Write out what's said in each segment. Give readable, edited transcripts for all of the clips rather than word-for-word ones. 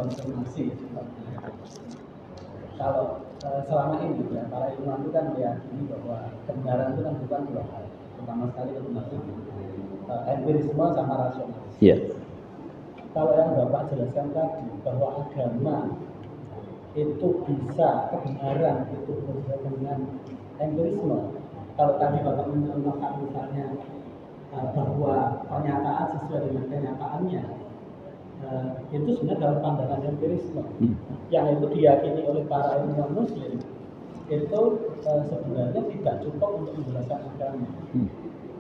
konfirmasi. Kalau selama ini ya para ilmuwan itu kan meyakini bahwa kebenaran itu kan bukan dua hal. Pertama sekali itu masuk empirisme sama rasionalis. Iya. Kalau yang Bapak jelaskan tadi bahwa agama itu bisa kebenaran itu berbeda dengan empirisme. Kalau tadi Bapak mencontohkan misalnya bahwa pernyataan sesuai dengan kenyataannya, itu sebenarnya dalam pandangan empirisme yang itu diyakini oleh para ilmuwan Muslim itu sebenarnya tidak cukup untuk menjelaskan agama.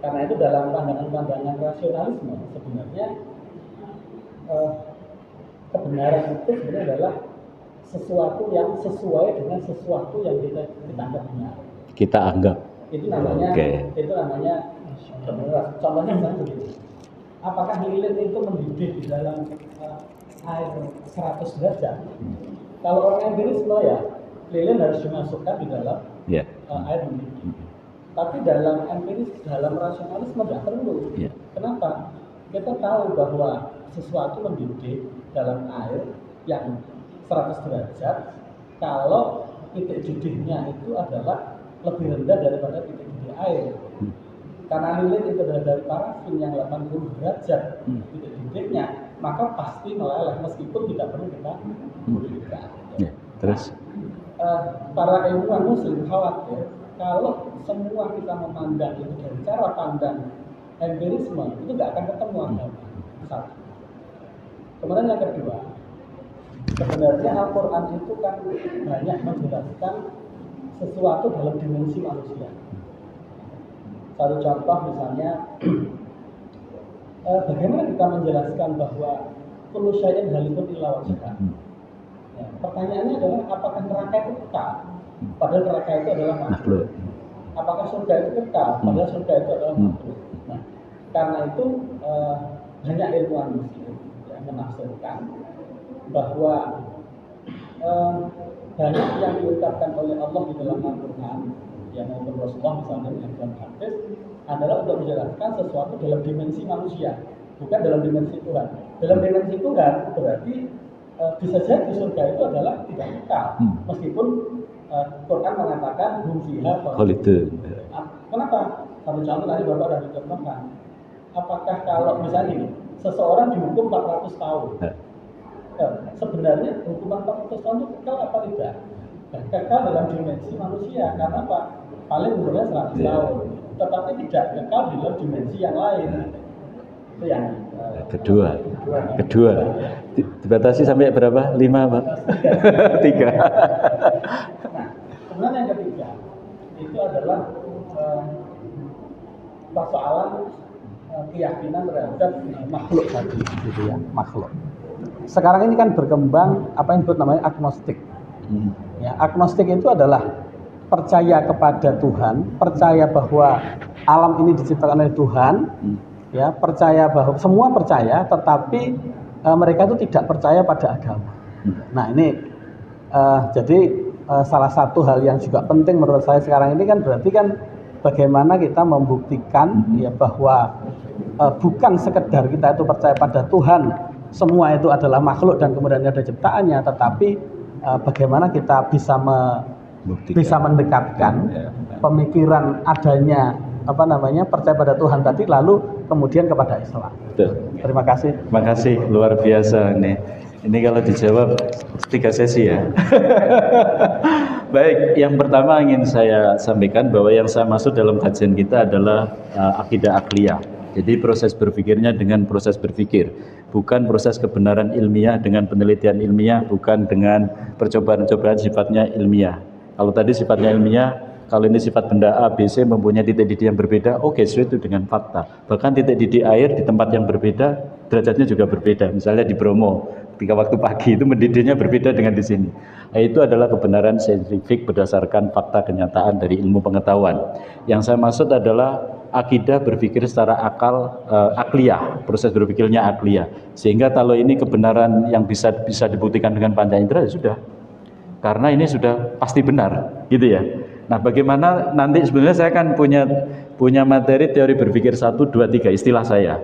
Karena itu dalam pandangan rasionalisme sebenarnya kebenaran itu sebenarnya adalah sesuatu yang sesuai dengan sesuatu yang kita anggap benar. Kita anggap. Itu namanya kebenaran. Contohnya misalnya begini. Apakah lilin itu mendidih di dalam air 100 derajat? Kalau orang empirisme ya, lilin harus dimasukkan di dalam air mendidih. Tapi dalam empiris, dalam rasionalisme tidak perlu. Kenapa? Kita tahu bahwa sesuatu mendidih dalam air yang 100 derajat kalau titik didihnya itu adalah lebih rendah daripada titik didih air. Karena lilin itu adalah dari parafin yang 80 derajat titik didihnya, maka pasti meleleh meskipun tidak perlu kita purifikan. Terus para ilmuwan Muslim khawatir kalau semua kita memandang itu dari cara pandang empirisme itu nggak akan ketemu agama. Satu. Kemudian yang kedua, sebenarnya Al-Quran itu kan banyak menjelaskan sesuatu dalam dimensi manusia. Satu contoh misalnya, bagaimana kita menjelaskan bahwa kullu syai'in halikun illa wajhah. Pertanyaannya adalah apakah neraka itu kekal? Padahal neraka itu adalah makhluk. Apakah surga itu kekal? Padahal surga itu adalah makhluk. Nah, karena itu banyak ilmuwan Muslim yang menafsirkan bahwa banyak yang diucapkan oleh Allah di dalam Al-Quran, yang maupun Rasulullah misalnya yang dalam hadis, adalah untuk menjelaskan sesuatu dalam dimensi manusia, bukan dalam dimensi Tuhan. Dalam dimensi Tuhan berarti bisa jadi surga itu adalah tidak kekal, meskipun Quran mengatakan hum fiha khalidun. Kenapa? Satu contoh tadi Bapak sudah dicontohkan. Apakah kalau misalnya ini, seseorang dihukum 400 tahun, sebenarnya hukuman 400 tahun itu kekal apa tidak? Kekal dalam dimensi manusia, karena apa? Paling umurnya 100 tahun, tetapi tidak kekal di dalam dimensi yang lain. Itu yang kedua. Dibatasi sampai berapa? 5, Pak? 3. Nah, kemudian yang ketiga itu adalah persoalan keyakinan terhadap makhluk tadi, gitu ya, makhluk. Sekarang ini kan berkembang apa yang disebut namanya agnostik. Ya, agnostik itu adalah percaya kepada Tuhan, percaya bahwa alam ini diciptakan oleh Tuhan, ya, percaya bahwa semua percaya, tetapi mereka itu tidak percaya pada agama. Nah ini jadi salah satu hal yang juga penting menurut saya sekarang ini kan berarti kan bagaimana kita membuktikan ya bahwa bukan sekedar kita itu percaya pada Tuhan, semua itu adalah makhluk dan kemudian ada ciptaannya, tetapi bagaimana kita bisa mendekatkan pemikiran adanya percaya pada Tuhan tadi lalu kemudian kepada Islam. Betul. Terima kasih. Terima kasih, luar biasa nih. Ini kalau dijawab 3 sesi ya. Baik, yang pertama ingin saya sampaikan bahwa yang saya maksud dalam kajian kita adalah akidah akliyah. Jadi proses berpikirnya dengan proses berpikir, bukan proses kebenaran ilmiah dengan penelitian ilmiah, bukan dengan percobaan-cobaan sifatnya ilmiah. Kalau tadi sifatnya ilmiah, kalau ini sifat benda A, B, C mempunyai titik didih yang berbeda, oke, sesuai itu dengan fakta. Bahkan titik didih air di tempat yang berbeda, derajatnya juga berbeda. Misalnya di Bromo, ketika waktu pagi itu mendidihnya berbeda dengan di sini. Nah, itu adalah kebenaran saintifik berdasarkan fakta kenyataan dari ilmu pengetahuan. Yang saya maksud adalah akidah berpikir secara akliyah, proses berpikirnya akliyah. Sehingga kalau ini kebenaran yang bisa dibuktikan dengan panca indera, ya sudah. Karena ini sudah pasti benar, gitu ya. Nah, bagaimana nanti sebenarnya saya kan punya materi teori berpikir 1, 2, 3 istilah saya.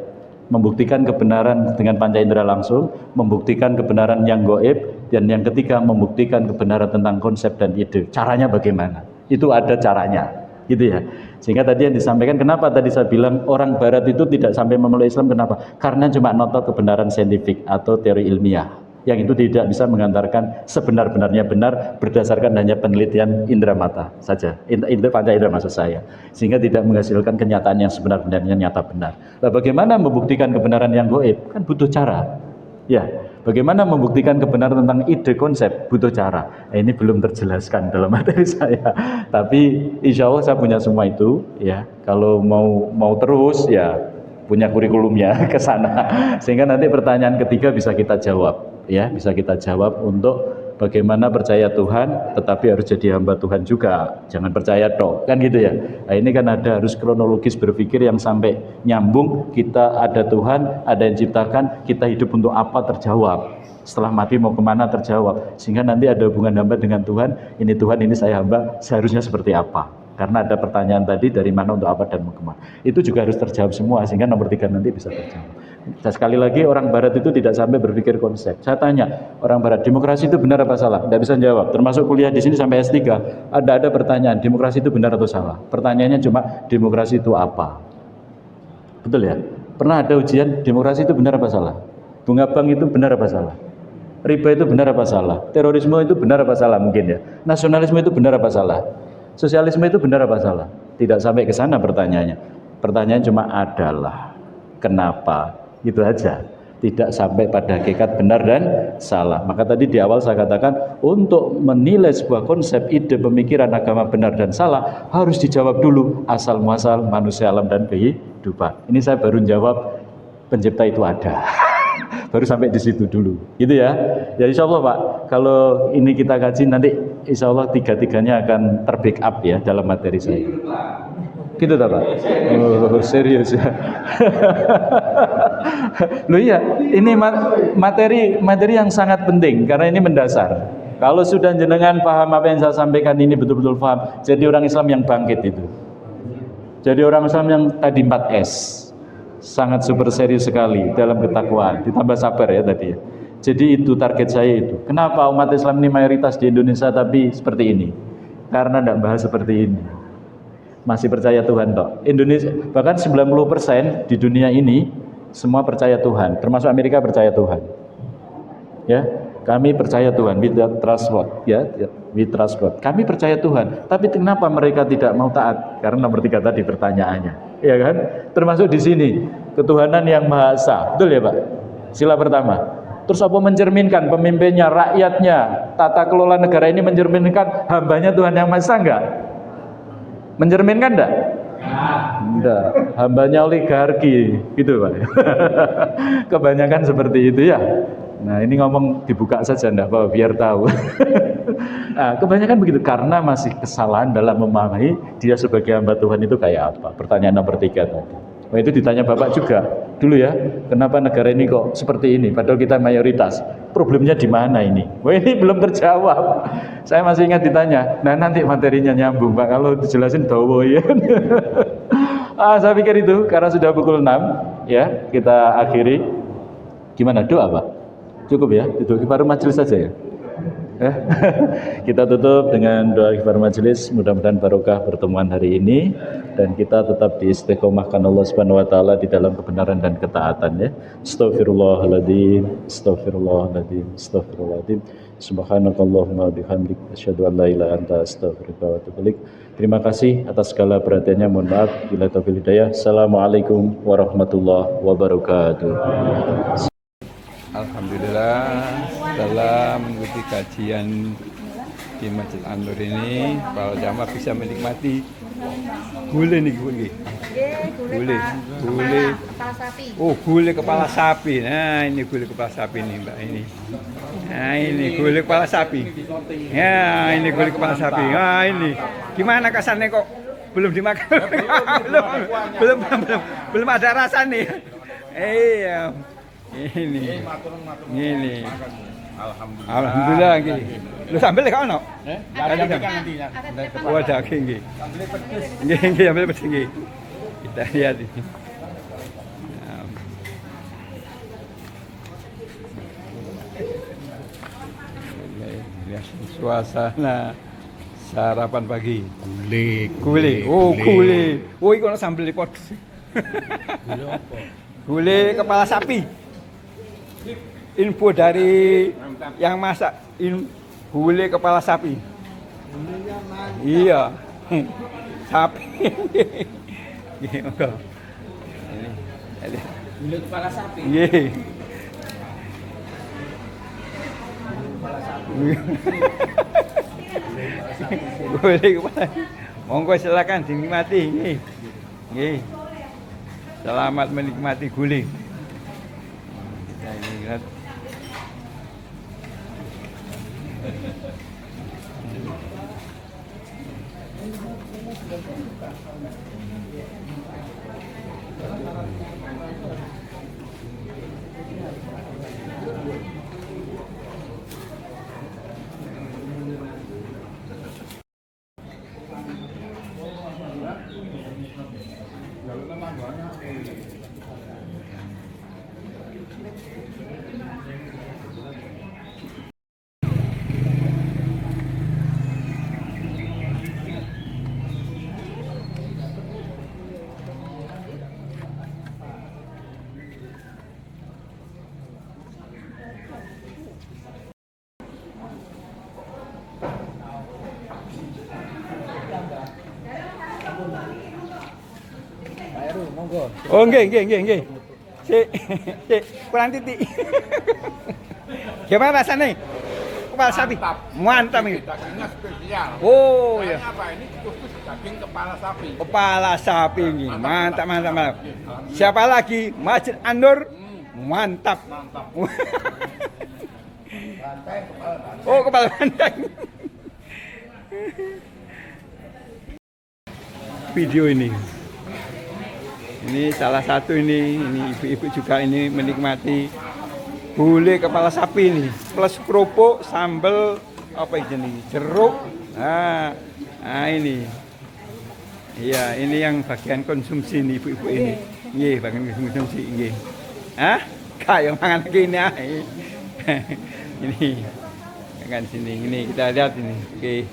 membuktikan kebenaran dengan panca indera langsung, membuktikan kebenaran yang gaib, dan yang ketiga membuktikan kebenaran tentang konsep dan ide. Caranya bagaimana? Itu ada caranya, gitu ya. Sehingga tadi yang disampaikan, kenapa tadi saya bilang orang Barat itu tidak sampai memeluk Islam, kenapa? Karena cuma notot kebenaran saintifik atau teori ilmiah, yang itu tidak bisa mengantarkan sebenar-benarnya benar berdasarkan hanya penelitian indera mata saja, panca indera maksud saya, sehingga tidak menghasilkan kenyataan yang sebenar-benarnya nyata benar. Nah, bagaimana membuktikan kebenaran yang gaib? Kan butuh cara. Ya, bagaimana membuktikan kebenaran tentang ide konsep? Butuh cara. Ini belum terjelaskan dalam materi saya. Tapi insya Allah saya punya semua itu. Ya, kalau mau terus ya punya kurikulumnya ke sana. Sehingga nanti pertanyaan ketiga bisa kita jawab. Ya, bisa kita jawab untuk bagaimana percaya Tuhan, tetapi harus jadi hamba Tuhan juga. Jangan percaya toh, kan gitu ya. Nah, ini kan ada harus kronologis berpikir yang sampai nyambung. Kita ada Tuhan, ada yang ciptakan, kita hidup untuk apa terjawab. Setelah mati mau kemana terjawab. Sehingga nanti ada hubungan hamba dengan Tuhan. Ini Tuhan, ini saya hamba, seharusnya seperti apa? Karena ada pertanyaan tadi dari mana untuk apa dan mau kemana. Itu juga harus terjawab semua, sehingga nomor 3 nanti bisa terjawab. Dan sekali lagi orang Barat itu tidak sampai berpikir konsep. Saya tanya orang Barat, demokrasi itu benar apa salah? Tidak bisa jawab. Termasuk kuliah di sini sampai S3, ada pertanyaan, demokrasi itu benar atau salah? Pertanyaannya cuma demokrasi itu apa? Betul ya? Pernah ada ujian demokrasi itu benar apa salah? Bunga bank itu benar apa salah? Riba itu benar apa salah? Terorisme itu benar apa salah mungkin ya? Nasionalisme itu benar apa salah? Sosialisme itu benar apa salah? Tidak sampai ke sana pertanyaannya. Pertanyaan cuma adalah kenapa? Gitu aja. Tidak sampai pada hakikat benar dan salah. Maka tadi di awal saya katakan, untuk menilai sebuah konsep, ide, pemikiran, agama benar dan salah harus dijawab dulu asal muasal manusia, alam dan kehidupan. Ini saya baru jawab pencipta itu ada. Baru sampai di situ dulu, gitu ya. Ya insya Allah Pak, kalau ini kita kaji nanti insya Allah tiga-tiganya akan terbackup ya dalam materi saya. Gitu tak Pak? Oh serius ya. Loh iya, ini materi yang sangat penting karena ini mendasar. Kalau sudah jenengan paham apa yang saya sampaikan ini betul-betul paham, jadi orang Islam yang bangkit itu. Jadi orang Islam yang tadi 4S. Sangat super serius sekali dalam ketakwaan, ditambah sabar ya tadi ya. Jadi itu target saya itu. Kenapa umat Islam ini mayoritas di Indonesia tapi seperti ini? Karena tidak bahas seperti ini. Masih percaya Tuhan toh. Indonesia bahkan 90% di dunia ini semua percaya Tuhan, termasuk Amerika percaya Tuhan. Ya, kami percaya Tuhan, we trust God, ya, we trust God. Kami percaya Tuhan, tapi kenapa mereka tidak mau taat? Karena nomor 3 tadi pertanyaannya. Ya kan? Termasuk di sini ketuhanan yang Maha Esa. Betul ya Pak? Sila pertama. Terus apa mencerminkan pemimpinnya, rakyatnya, tata kelola negara ini mencerminkan hambanya Tuhan yang Maha Esa enggak? Mencerminkan enggak? Enggak. Hambanya oligarki, gitu Pak. Kebanyakan seperti itu ya. Nah ini ngomong dibuka saja enggak apa biar tahu. Nah, kebanyakan begitu karena masih kesalahan dalam memahami dia sebagai hamba Tuhan itu kayak apa. Pertanyaan nomor 3 tadi. Wah itu ditanya Bapak juga dulu ya. Kenapa negara ini kok seperti ini? Padahal kita mayoritas. Problemnya di mana ini? Wah ini belum terjawab. Saya masih ingat ditanya. Nah nanti materinya nyambung Pak. Kalau dijelasin dawa ya. Saya pikir itu karena sudah pukul 6 ya kita akhiri. Gimana doa Pak? Cukup ya, itu kifaru majelis saja ya. Kita tutup dengan doa kifaru majelis. Mudah-mudahan barokah pertemuan hari ini dan kita tetap diistiqomahkan Allah Subhanahu wa taala di dalam kebenaran dan ketaatan ya. Astaghfirullahaladzim, astaghfirullahaladzim, astaghfirullahaladzim. Subhanakallahumma bihamdik asyhadu an la ilaha illa anta astaghfiruka wa atubu ilaik. Terima kasih atas segala perhatiannya. Mohon maaf bila taufiq hidayah. Assalamualaikum warahmatullahi wabarakatuh. Alhamdulillah setelah mengikuti kajian di Masjid An-Nur ini para jamaah bisa menikmati gulai nih gulai. Gulai kepala sapi. Oh gulai kepala sapi. Nah ini gulai kepala sapi nih Mbak ini. Nah ini gulai kepala sapi. Ya ini gulai kepala sapi. Nah ini gimana kesannya kok belum dimakan? belum ada rasa nih. Iya. Ini alhamdulillah nggih. Lu sambel kok ono? Nanti. Oh daging nggih. Nggih ambil pedes nggih. Kita lihat ini. Ya, suasana sarapan pagi. Gule. Gule. Oh, gule. Oh, iku ana sambel pot. Gule apa? Gule kepala sapi. Info dari yang masak gule kepala sapi. Iya. Sapi. Gimana? Ini. Gule kepala sapi. Nggih. Gule kepala. Monggo silakan dinikmati nggih. Nggih. Selamat menikmati gule. Nah, ini lihat. Monggo. Oh, nggih. Sik, kurang titik. Gimana rasanya? Kepala sapi. Mantap ini. Dagingnya spesial. Oh, ya. Apa ini khusus daging kepala sapi. Kepala sapi ini. Mantap. Siapa lagi? Masjid An-Nur. Mantap. Oh, kepala banteng. Video ini salah satu ini ibu-ibu juga ini menikmati gulai kepala sapi ini plus kerupuk sambal apa ini jeruk. Nah ini iya, ini yang bagian konsumsi nih ibu-ibu ini. Nggih, bagian konsumsi nggih. Hah? Kayak mangan gini ae. Ini kan sini, ini kita lihat ini. Oke.